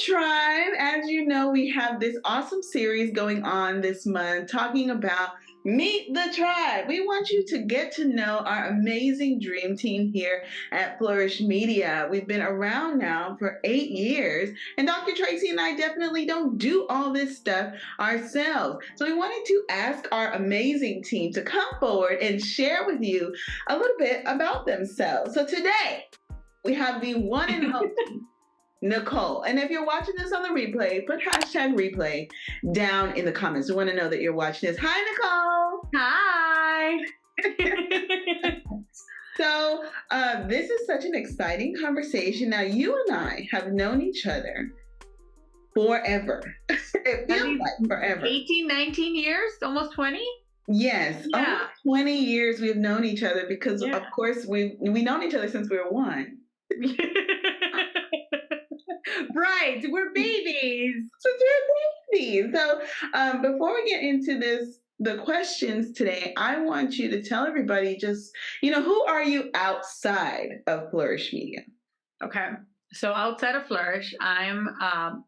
Tribe. As you know, we have this awesome series going on this month talking about Meet the Tribe. We want you to get to know our amazing dream team here at Flourish Media. We've been around now for 8 years, and Dr. Tracy and I definitely don't do all this stuff ourselves. So we wanted to ask our amazing team to come forward and share with you a little bit about themselves. So today, we have the one and only Nicole. And if you're watching this on the replay, put hashtag replay down in the comments. We want to know that you're watching this. Hi, Nicole. Hi. So this is such an exciting conversation. Now, you and I have known each other forever. It feels like forever. 18, 19 years, almost 20? Yes, almost 20 years we've known each other because, of course, we've known each other since we were one. Right, we're babies. So before we get into the questions today, I want you to tell everybody just, who are you outside of Flourish Media? Okay, so outside of Flourish, I'm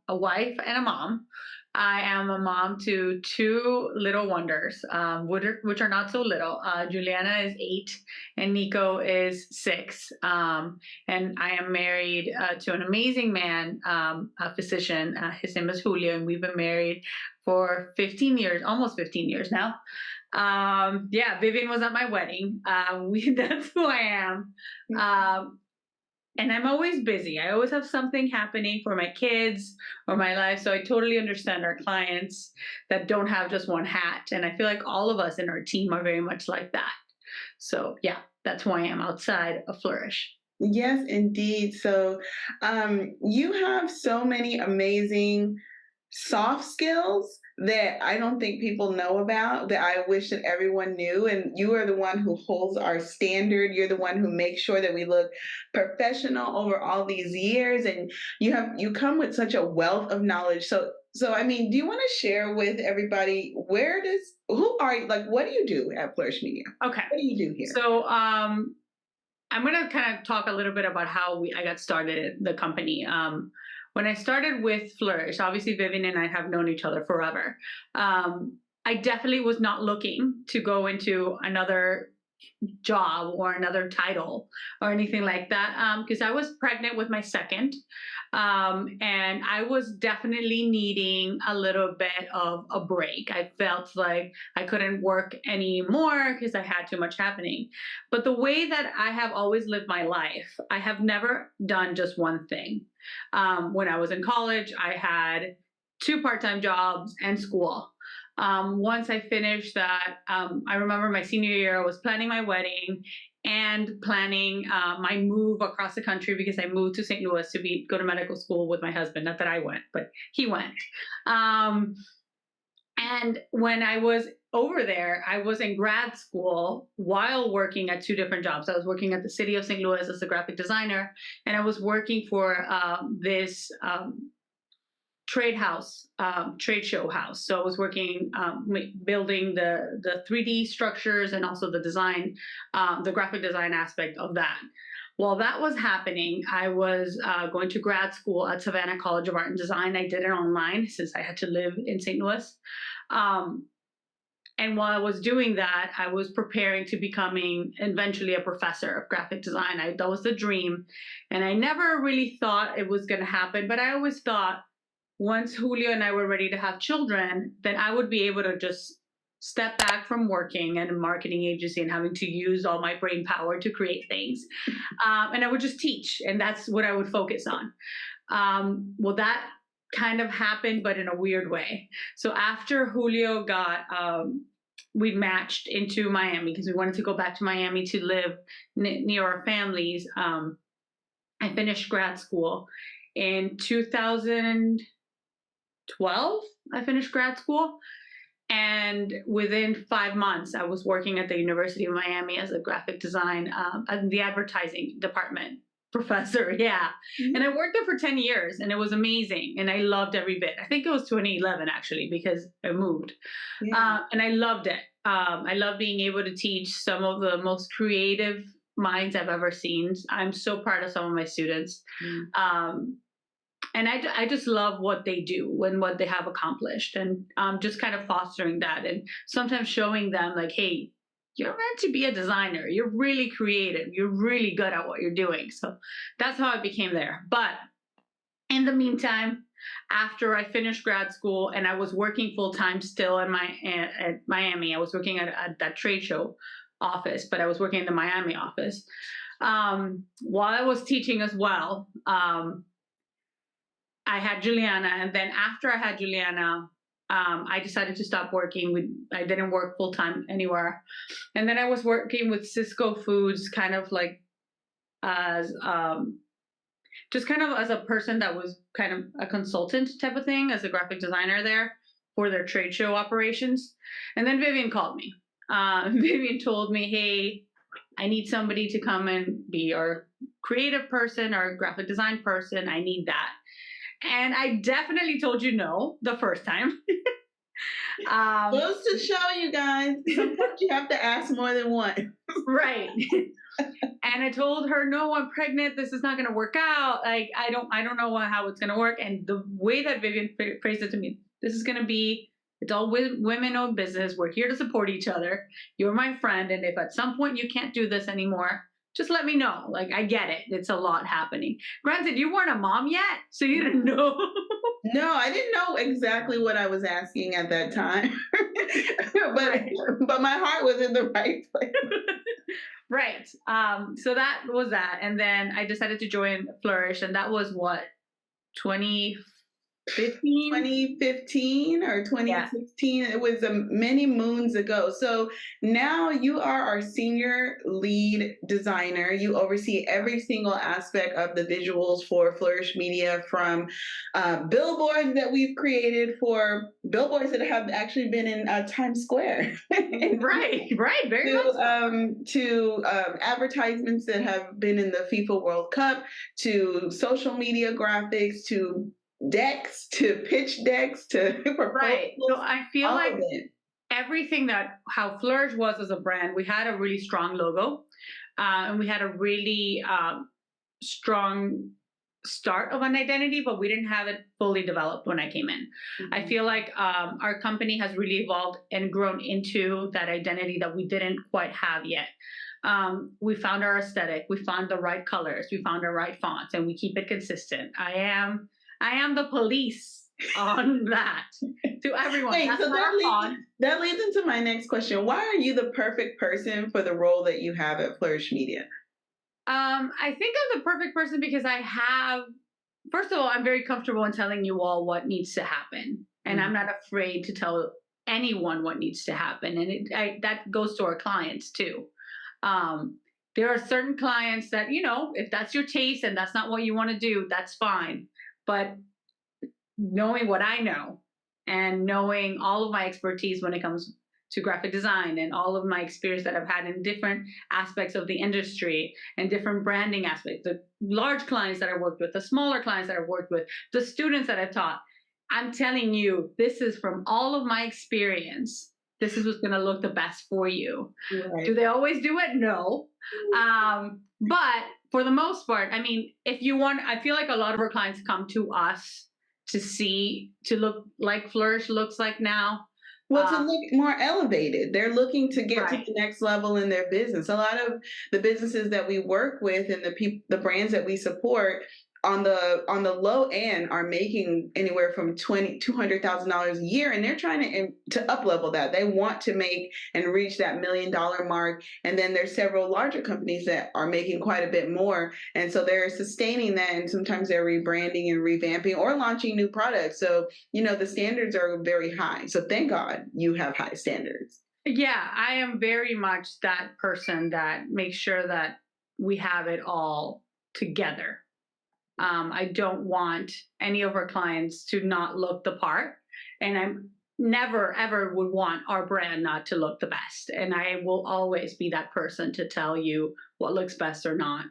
a wife and a mom. I am a mom to 2 little wonders, which are not so little. Juliana is 8 and Nico is 6. And I am married to an amazing man, a physician. His name is Julio, and we've been married for 15 years, almost 15 years now. Vivian was at my wedding. That's who I am. And I'm always busy. I always have something happening for my kids or my life. So I totally understand our clients that don't have just one hat. And I feel like all of us in our team are very much like that. So that's who I am outside of Flourish. Yes, indeed. So you have so many amazing soft skills that I don't think people know about, that I wish that everyone knew. And you are the one who holds our standard. You're the one who makes sure that we look professional over all these years. And you come with such a wealth of knowledge. So I mean, do you want to share with everybody what do you do at Flourish Media? Okay. What do you do here? So I'm going to kind of talk a little bit about how I got started at the company. When I started with Flourish, obviously Vivian and I have known each other forever. I definitely was not looking to go into another job or another title or anything like that, because I was pregnant with my second, and I was definitely needing a little bit of a break. I felt like I couldn't work anymore because I had too much happening. But the way that I have always lived my life, I have never done just one thing. When I was in college, I had 2 part-time jobs and school. Once I finished that, I remember my senior year, I was planning my wedding and planning my move across the country because I moved to St. Louis to go to medical school with my husband. Not that I went, but he went. And when I was over there, I was in grad school while working at 2 different jobs. I was working at the city of St. Louis as a graphic designer, and I was working for this trade show house. So I was working, building the 3D structures and also the design, the graphic design aspect of that. While that was happening, I was going to grad school at Savannah College of Art and Design. I did it online since I had to live in St. Louis. And while I was doing that, I was preparing to becoming eventually a professor of graphic design. That was the dream. And I never really thought it was going to happen, but I always thought once Julio and I were ready to have children, then I would be able to just step back from working at a marketing agency and having to use all my brain power to create things. And I would just teach, and that's what I would focus on. Well, that kind of happened, but in a weird way. So after Julio we matched into Miami because we wanted to go back to Miami to live near our families. I finished grad school in 2012. I finished grad school. And within 5 months, I was working at the University of Miami as a graphic design, in the advertising department professor. Yeah. Mm-hmm. And I worked there for 10 years and it was amazing. And I loved every bit. I think it was 2011 actually, because I moved. Yeah. And I loved it. I love being able to teach some of the most creative minds I've ever seen. I'm so proud of some of my students. Mm-hmm. And I just love what they do and what they have accomplished, and just kind of fostering that, and sometimes showing them like, hey, you're meant to be a designer. You're really creative. You're really good at what you're doing. So that's how I became there. But in the meantime, after I finished grad school and I was working full time still at Miami, I was working at that trade show office, but I was working in the Miami office while I was teaching as well. I had Juliana, and then after I had Juliana, I decided to stop working. I didn't work full time anywhere, and then I was working with Cisco Foods, kind of like as just kind of as a person that was kind of a consultant type of thing, as a graphic designer there for their trade show operations. And then Vivian called me. Vivian told me, hey, I need somebody to come and be our creative person or graphic design person. I need that. And I definitely told you no the first time. Goes to show you guys, sometimes you have to ask more than one. Right. And I told her, no, I'm pregnant. This is not going to work out. Like, I don't know how it's going to work. And the way that Vivian phrased it to me, this is going to be, it's all women-owned business. We're here to support each other. You're my friend. And if at some point you can't do this anymore, just let me know. Like, I get it. It's a lot happening. Granted, you weren't a mom yet, so you didn't know. No, I didn't know exactly what I was asking at that time. but my heart was in the right place. Right. So that was that. And then I decided to join Flourish, and that was what, 2015 or 2016. Yeah. It was many moons ago. So now you are our senior lead designer. You oversee every single aspect of the visuals for Flourish Media, from billboards that we've created, for billboards that have actually been in Times Square. Right, very much so. To advertisements that have been in the FIFA World Cup, to social media graphics, to decks, to pitch decks, to right. So I feel like everything how Flourish was as a brand, we had a really strong logo, and we had a really strong start of an identity, but we didn't have it fully developed when I came in. Mm-hmm. I feel like our company has really evolved and grown into that identity that we didn't quite have yet. We found our aesthetic, we found the right colors, we found the right fonts, and we keep it consistent. I am the police on that to everyone. Wait, so that leads into my next question. Why are you the perfect person for the role that you have at Flourish Media? I think I'm the perfect person because first of all, I'm very comfortable in telling you all what needs to happen. And I'm not afraid to tell anyone what needs to happen. And that goes to our clients too. There are certain clients that, if that's your taste and that's not what you want to do, that's fine. But knowing what I know and knowing all of my expertise when it comes to graphic design and all of my experience that I've had in different aspects of the industry and different branding aspects, the large clients that I worked with, the smaller clients that I've worked with, the students that I've taught, I'm telling you, this is from all of my experience. This is what's going to look the best for you. Right. Do they always do it? No. But for the most part, I mean, I feel like a lot of our clients come to us to look like Flourish looks like now. Well, to look more elevated. They're looking to get to the next level in their business. A lot of the businesses that we work with and the brands that we support on the low end are making anywhere from $200,000 a year, and they're trying to up level that. They want to make and reach that $1 million mark, and then there's several larger companies that are making quite a bit more, and so they're sustaining that, and sometimes they're rebranding and revamping or launching new products. So the standards are very high. So thank God you have high standards. Yeah, I am very much that person that makes sure that we have it all together. I don't want any of our clients to not look the part, and I never, ever would want our brand not to look the best. And I will always be that person to tell you what looks best or not.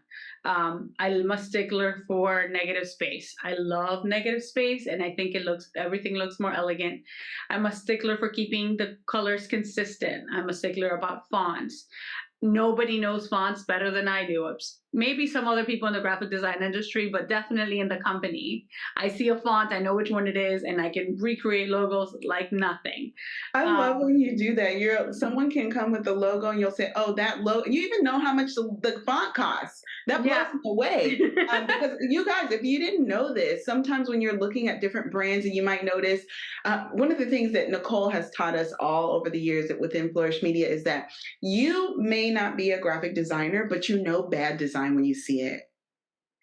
I'm a stickler for negative space. I love negative space, and I think everything looks more elegant. I'm a stickler for keeping the colors consistent. I'm a stickler about fonts. Nobody knows fonts better than I do. maybe some other people in the graphic design industry, but definitely in the company. I see a font, I know which one it is, and I can recreate logos like nothing. I love Um, when you do that. Someone can come with the logo and you'll say, "Oh, that logo." You even know how much the font costs. That blows yeah. me away. Because you guys, if you didn't know this, sometimes when you're looking at different brands, and you might notice one of the things that Nicole has taught us all over the years within Flourish Media is that you may not be a graphic designer, but you know bad design when you see it.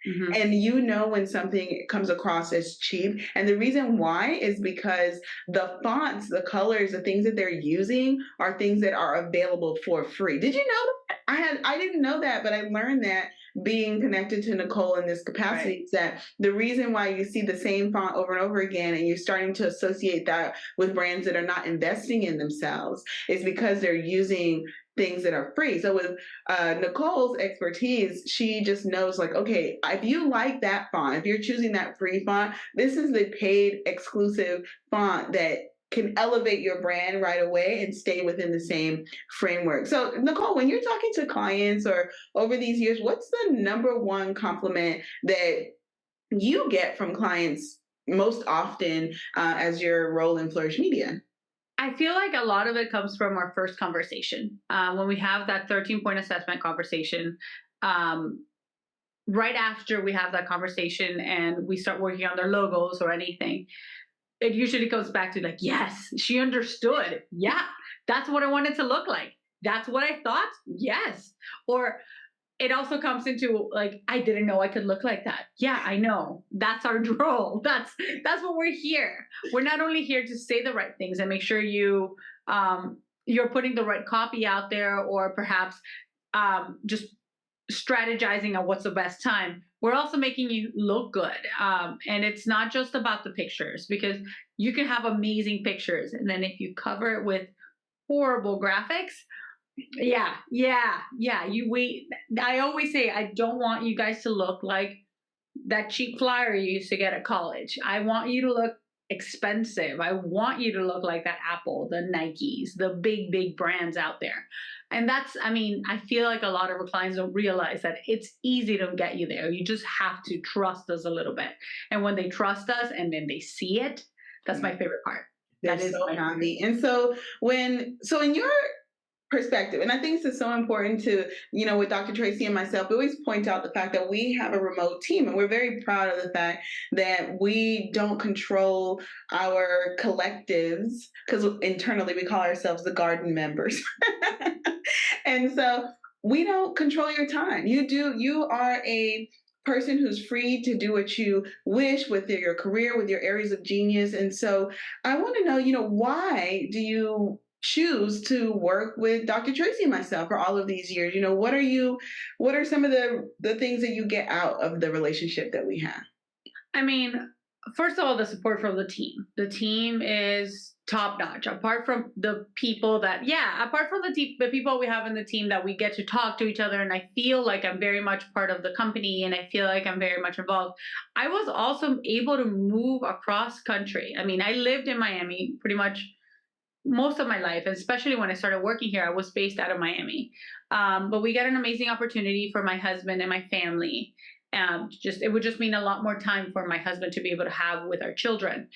Mhm. And you know when something comes across as cheap. And the reason why is because the fonts, the colors, the things that they're using are things that are available for free. Did you know that? I didn't know that, but I learned that being connected to Nicole in this capacity Right. is that the reason why you see the same font over and over again and you're starting to associate that with brands that are not investing in themselves is because they're using things that are free. So with Nicole's expertise, she just knows like, okay, if you like that font, if you're choosing that free font, this is the paid exclusive font that can elevate your brand right away and stay within the same framework. So Nicole, when you're talking to clients or over these years, what's the number one compliment that you get from clients most often as your role in Flourish Media? I feel like a lot of it comes from our first conversation. When we have that 13-point assessment conversation, um, right after we have that conversation and we start working on their logos or anything, it usually comes back to like, yes, she understood. Yeah, that's what I wanted to look like. That's what I thought. Yes. Or it also comes into like, I didn't know I could look like that. Yeah, I know. That's our role. That's what we're here. We're not only here to say the right things and make sure you're putting the right copy out there, or perhaps just strategizing on what's the best time. We're also making you look good. And it's not just about the pictures, because you can have amazing pictures, and then if you cover it with horrible graphics, yeah. You wait. I always say I don't want you guys to look like that cheap flyer you used to get at college. I want you to look expensive. I want you to look like that Apple, the Nikes, the big brands out there. And that's, I mean, I feel like a lot of our clients don't realize that it's easy to get you there. You just have to trust us a little bit. And when they trust us and then they see it, that's my favorite part. They're so happy. And so in your perspective, and I think this is so important to, with Dr. Tracy and myself, we always point out the fact that we have a remote team, and we're very proud of the fact that we don't control our collectives, because internally we call ourselves the garden members. And so we don't control your time. You are a person who's free to do what you wish with your career, with your areas of genius. And so I want to know, why do you choose to work with Dr. Tracy and myself for all of these years? What are some of the things that you get out of the relationship that we have? I mean, first of all, the support from the team. The team is top notch. Apart from the people the people we have in the team that we get to talk to each other, and I feel like I'm very much part of the company and I feel like I'm very much involved. I was also able to move across country. I mean, I lived in Miami pretty much most of my life, and especially when I started working here, I was based out of Miami. But we got an amazing opportunity for my husband and my family. It would just mean a lot more time for my husband to be able to have with our children.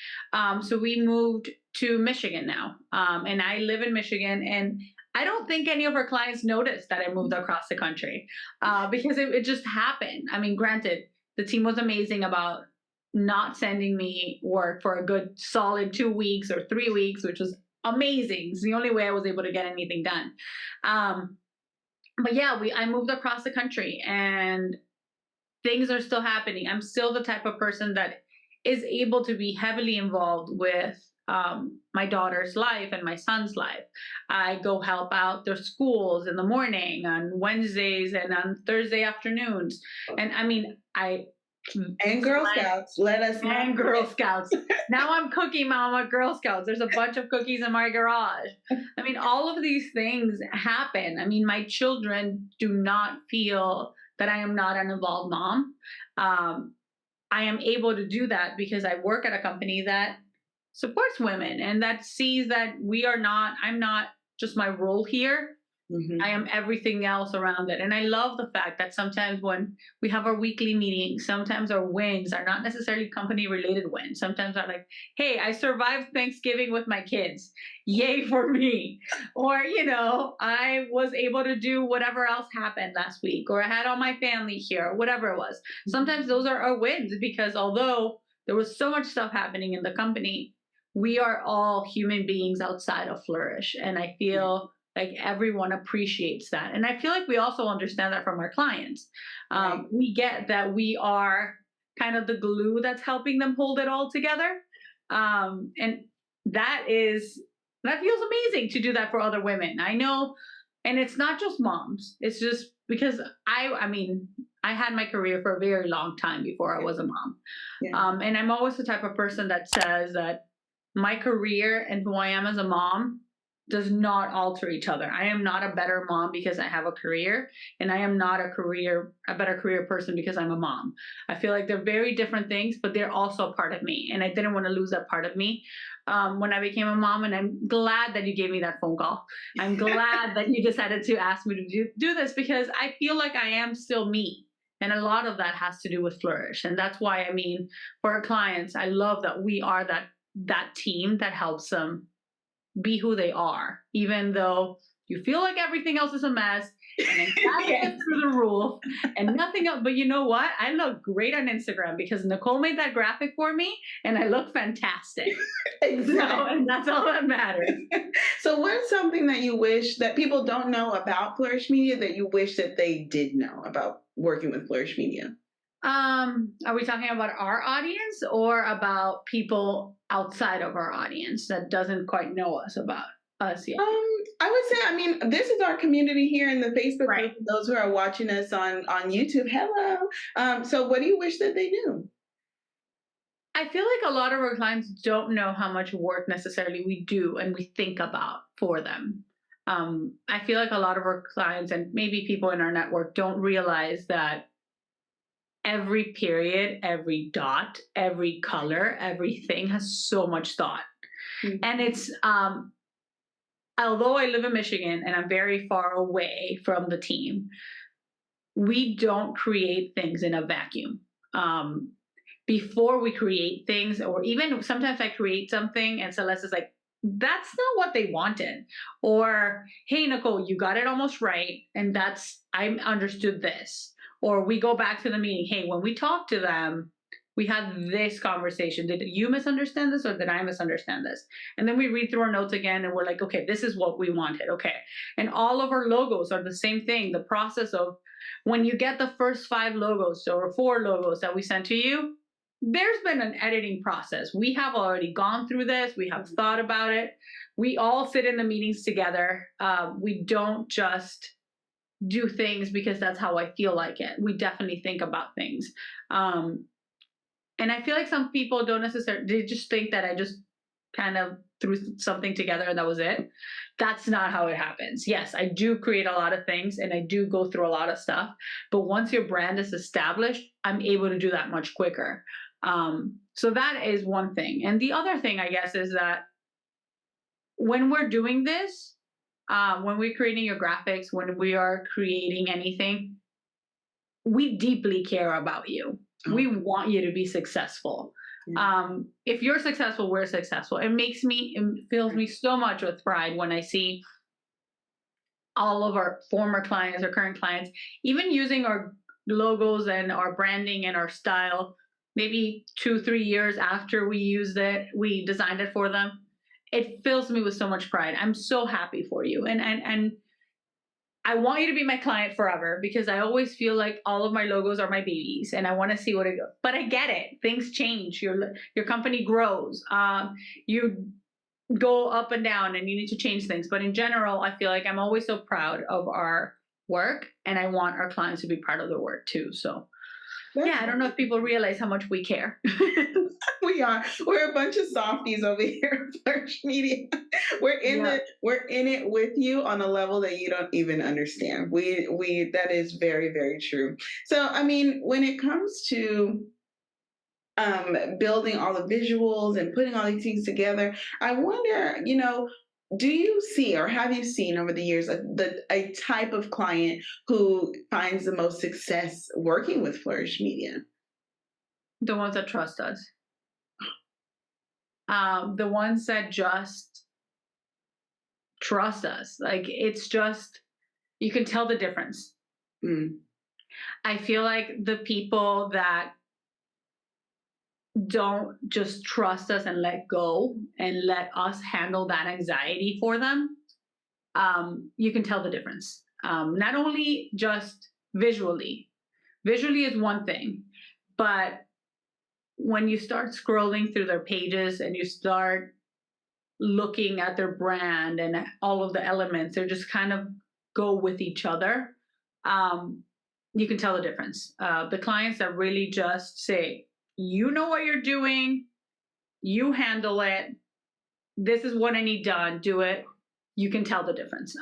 So we moved to Michigan now, and I live in Michigan. And I don't think any of our clients noticed that I moved across the country because it just happened. I mean, granted, the team was amazing about not sending me work for a good solid 2 weeks or 3 weeks, which was amazing. It's the only way I was able to get anything done. But yeah, I moved across the country and things are still happening. I'm still the type of person that is able to be heavily involved with my daughter's life and my son's life. I go help out their schools in the morning, on Wednesdays and on Thursday afternoons. And I mean, and Girl Scouts, let us know. And Girl Scouts. Now I'm Cookie Mama Girl Scouts. There's a bunch of cookies in my garage. I mean, all of these things happen. I mean, my children do not feel that I am not an involved mom. I am able to do that because I work at a company that supports women and that sees that I'm not just my role here. Mhm. I am everything else around it. And I love the fact that sometimes when we have our weekly meetings, sometimes our wins are not necessarily company related wins. Sometimes I'm like, hey, I survived Thanksgiving with my kids. Yay for me. Or, I was able to do whatever else happened last week, or I had all my family here, or whatever it was. Sometimes those are our wins because although there was so much stuff happening in the company, we are all human beings outside of Flourish. And I feel like everyone appreciates that. And I feel like we also understand that from our clients. Right. We get that we are kind of the glue that's helping them hold it all together. And that feels amazing to do that for other women. I know, and it's not just moms. It's just because I mean, I had my career for a very long time before I was a mom. Yeah. And I'm always the type of person that says that my career and who I am as a mom does not alter each other. I am not a better mom because I have a career, and I am not a better career person because I'm a mom. I feel like they're very different things, but they're also a part of me, and I didn't want to lose that part of me when I became a mom. And I'm glad that you gave me that phone call. I'm glad that you decided to ask me to do this, because I feel like I am still me. And a lot of that has to do with Flourish. And that's why, I mean, for our clients, I love that we are that team that helps them be who they are, even though you feel like everything else is a mess and anxiety is through the roof and nothing else. But you know what? I look great on Instagram because Nicole made that graphic for me and I look fantastic. Exactly. So, and that's all that matters. So what's something that you wish that people don't know about Flourish Media that you wish that they did know about working with Flourish Media? Are we talking about our audience or about people outside of our audience that doesn't quite know us about us yet? I would say, I mean, this is our community here in the Facebook Right. group. Those who are watching us on YouTube, hello. So what do you wish that they knew? I feel like a lot of our clients don't know how much work necessarily we do and we think about for them. I feel like a lot of our clients and maybe people in our network don't realize that every period, every dot, every color, everything has so much thought. Mm-hmm. And it's although I live in Michigan and I'm very far away from the team, we don't create things in a vacuum. Before we create things, or even sometimes I create something and Celeste is like, that's not what they wanted. Or, hey, Nicole, you got it almost right. And I understood this. Or we go back to the meeting. Hey, when we talked to them, we had this conversation. Did you misunderstand this or did I misunderstand this? And then we read through our notes again and we're like, okay, this is what we wanted. Okay. And all of our logos are the same thing. The process of when you get the first 5 logos or 4 logos that we sent to you, there's been an editing process. We have already gone through this. We have thought about it. We all sit in the meetings together. We don't just do things because that's how I feel like it. We definitely think about things. And I feel like some people don't necessarily, they just think that I just kind of threw something together and that was it. That's not how it happens. Yes, I do create a lot of things and I do go through a lot of stuff. But once your brand is established, I'm able to do that much quicker. So that is one thing. And the other thing, I guess, is that when we're doing this, when we're creating your graphics, when we are creating anything, we deeply care about you. Oh. We want you to be successful. Yeah. If you're successful, we're successful. It fills me so much with pride when I see all of our former clients or current clients, even using our logos and our branding and our style, maybe 2-3 years after we designed it for them. It fills me with so much pride. I'm so happy for you. And I want you to be my client forever because I always feel like all of my logos are my babies and I want to see what it goes. But I get it. Things change. Your company grows. You go up and down and you need to change things. But in general, I feel like I'm always so proud of our work and I want our clients to be proud of their work too. So yeah, I don't know if people realize how much we care. We're a bunch of softies over here at Flourish Media. We're in it with you on a level that you don't even understand. That is very, very true. So I mean, when it comes to building all the visuals and putting all these things together, I wonder, do you see or have you seen over the years a type of client who finds the most success working with Flourish Media? The ones that trust us. The ones that just trust us. Like, it's just, you can tell the difference. Mm. I feel like the people that don't just trust us and let go and let us handle that anxiety for them, you can tell the difference. Not only just visually is one thing, but when you start scrolling through their pages and you start looking at their brand and all of the elements, they just kind of go with each other. You can tell the difference. The clients that really just say, you know what you're doing, you handle it, this is what I need done, do it. You can tell the difference.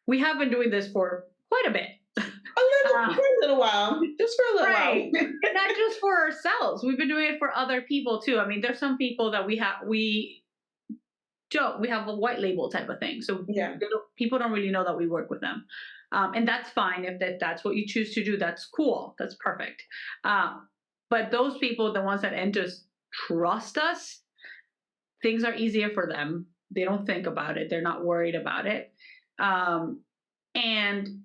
We have been doing this for quite a bit. For a little while, just for a little right. while. Not just for ourselves. We've been doing it for other people too. I mean, there's some people that we have a white label type of thing. So yeah, people don't really know that we work with them. And that's fine. If that's what you choose to do, that's cool. That's perfect. But those people, the ones that just trust us, things are easier for them. They don't think about it. They're not worried about it. And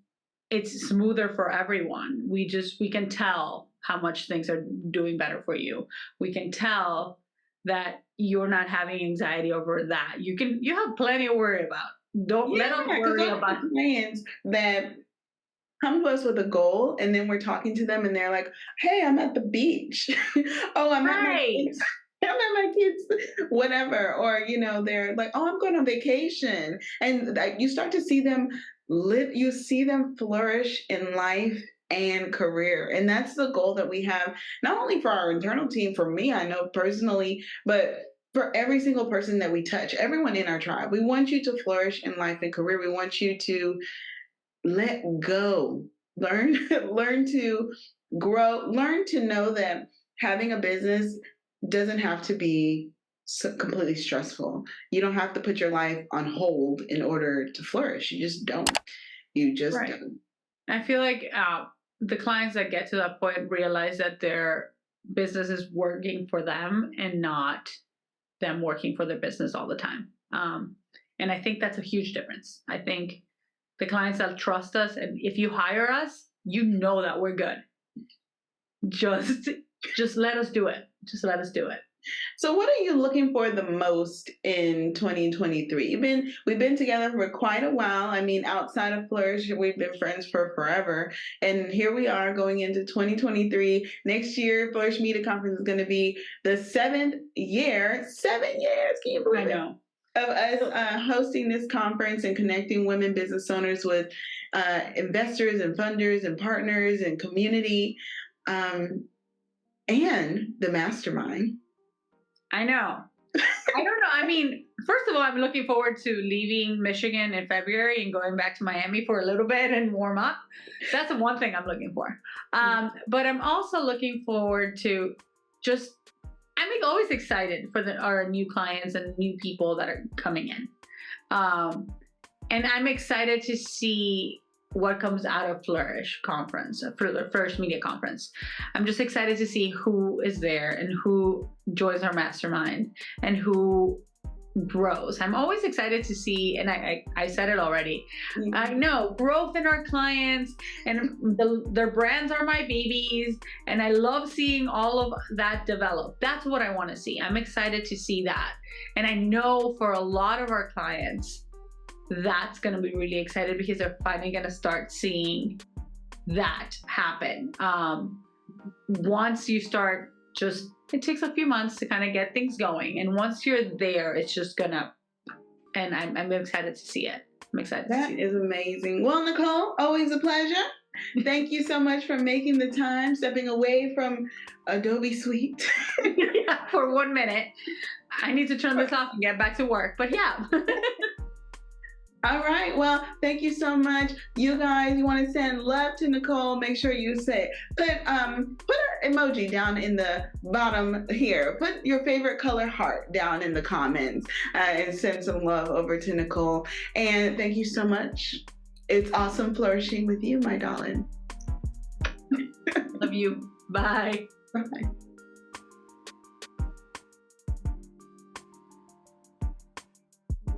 it's smoother for everyone. We can tell how much things are doing better for you. We can tell that you're not having anxiety over that. You have plenty to worry about. Don't let us worry about clients that come to us with a goal, and then we're talking to them and they're like, hey, I'm at the beach. Oh, I'm at my kids, whatever. Or, they're like, oh, I'm going on vacation. And you start to see them you see them flourish in life and career. And that's the goal that we have, not only for our internal team, for me, I know personally, but for every single person that we touch, everyone in our tribe. We want you to flourish in life and career. We want you to let go, learn to grow, learn to know that having a business doesn't have to be completely stressful. You don't have to put your life on hold in order to flourish. You just don't. Don't. I feel like the clients that get to that point realize that their business is working for them and not them working for their business all the time. And I think that's a huge difference. I think the clients that trust us, and if you hire us, you know that we're good. Just let us do it. Just let us do it. So what are you looking for the most in 2023? We've been together for quite a while. I mean, outside of Flourish, we've been friends for forever. And here we are going into 2023. Next year, Flourish Media Conference is going to be the 7th year. 7 years, can you believe it? I know. Of us hosting this conference and connecting women business owners with investors and funders and partners and community, and the mastermind. I know. I don't know. I mean, first of all, I'm looking forward to leaving Michigan in February and going back to Miami for a little bit and warm up. That's the one thing I'm looking for. But I'm also looking forward to I'm always excited for our new clients and new people that are coming in. And I'm excited to see what comes out of Flourish conference, for the Flourish Media Conference. I'm just excited to see who is there and who joins our mastermind and who grows. I'm always excited to see, and I said it already, I know, growth in our clients, and their brands are my babies, and I love seeing all of that develop. That's what I want to see. I'm excited to see that. And I know for a lot of our clients, that's going to be really excited because they're finally going to start seeing that happen. Once you start, it takes a few months to kind of get things going. And once you're there, it's just gonna, and I'm excited to see it. I'm excited to see it. That is amazing. Well, Nicole, always a pleasure. Thank you so much for making the time, stepping away from Adobe Suite. Yeah, for 1 minute. I need to turn this off and get back to work, but yeah. All right. Well, thank you so much. You guys, you want to send love to Nicole, make sure you put her emoji down in the bottom here. Put your favorite color heart down in the comments and send some love over to Nicole. And thank you so much. It's awesome flourishing with you, my darling. Love you. Bye. Bye.